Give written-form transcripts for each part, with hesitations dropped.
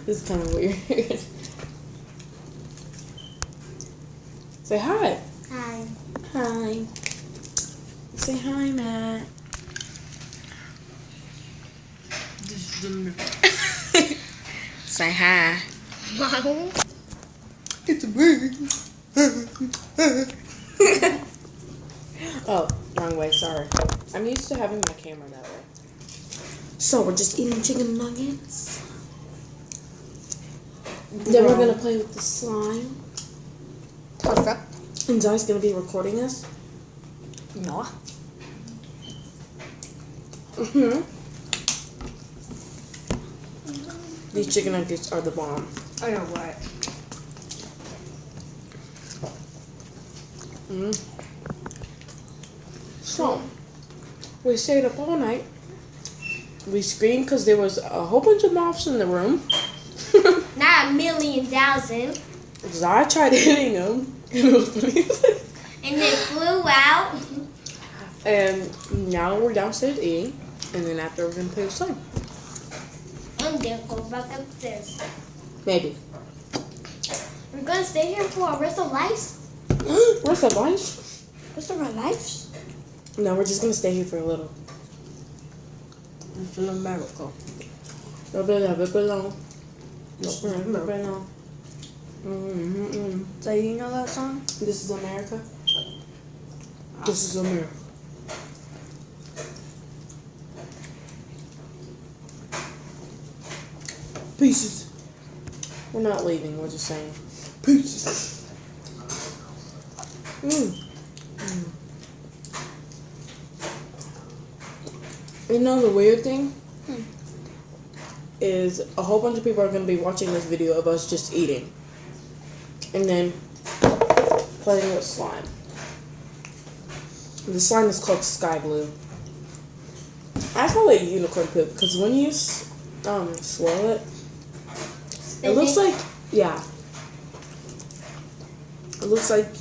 This is kind of weird. Say hi. Hi. Hi. Say hi, Matt. Say hi. Mom. It's a bird. Oh, wrong way. Sorry. I'm used to having my camera that way. So we're just eating chicken nuggets. Then we're gonna play with the slime. Perfect. And Zai's gonna be recording us. No. These chicken nuggets are the bomb. I know what. So, we stayed up all night. We screamed because there was a whole bunch of moths in the room. Not 1,000,000. Zai tried hitting them. And it was funny. And they flew out. And now we're downstairs eating. And then after we're going to play with slime. I'm gonna go back upstairs. Maybe. We're gonna stay here for our rest of life? Rest of life? Rest of our lives? No, we're just going to stay here for a little. It's an America. No, So you know that song? This is America. This is America. Pieces. We're not leaving. We're just saying pieces. You know the weird thing is a whole bunch of people are going to be watching this video of us just eating and then playing with slime. The slime is called sky blue. I call it unicorn poop because when you swirl it, it looks like, yeah. It looks like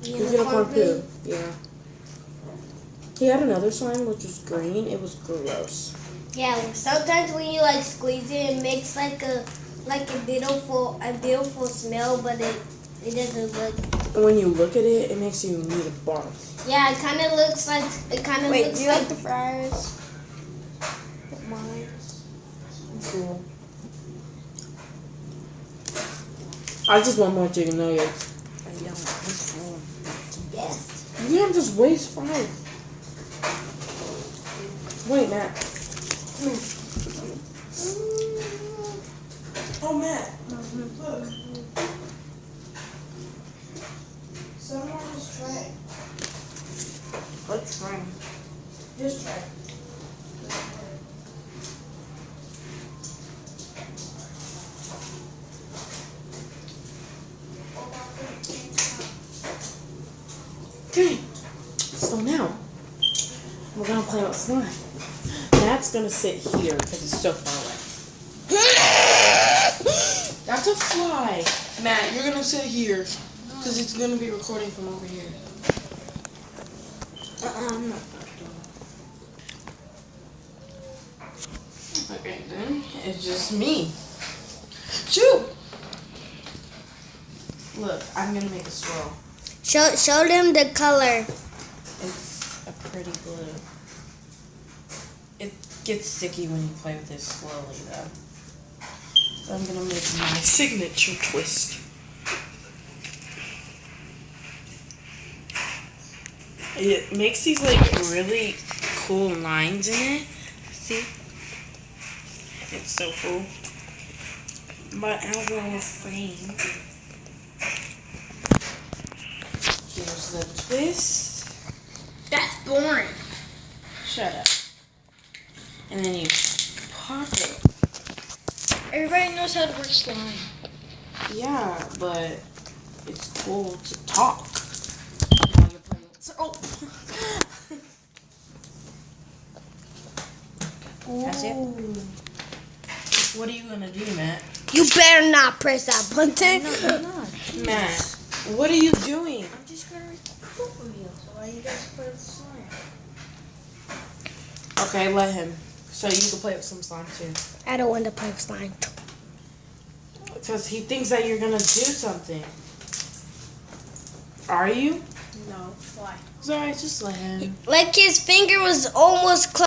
unicorn poop. Yeah. He had another slime which was green. It was gross. Yeah, sometimes when you like squeeze it, it makes like a beautiful smell, but it doesn't look. And when you look at it, it makes you need a barf. Yeah, it kind of looks like Wait, do you like the fries? Mine. Cool. I just want more chicken nuggets. Yes. You can't just waste fries. Wait, Matt. Oh, Matt. Look. Someone's tray. What tray? His tray. Okay. So now, we're going to play with slime. Matt's going to sit here because it's so far away. That's a fly. Matt, you're going to sit here because it's going to be recording from over here. I'm not going to do it. Okay, then it's just me. Shoot! Look, I'm going to make a swirl. Show them the color. It's a pretty blue. It gets sticky when you play with it slowly, though. So I'm gonna make my signature twist. It makes these like really cool lines in it. See? It's so cool. But I'll go frame. Here's the twist. That's boring. Shut up. And then you pop it. Everybody knows how to work slime. Yeah, but it's cool to talk. While you're playing. Oh! That's it. What are you gonna do, Matt? You better not press that button. No, I'm not. Matt, what are you doing? I'm just gonna record with you. So why you guys play with slime? Okay, let him. So you can play with some slime too. I don't want to play with slime. Because he thinks that you're gonna do something. Are you? No. Why? It's alright, just let him. Like his finger was almost close.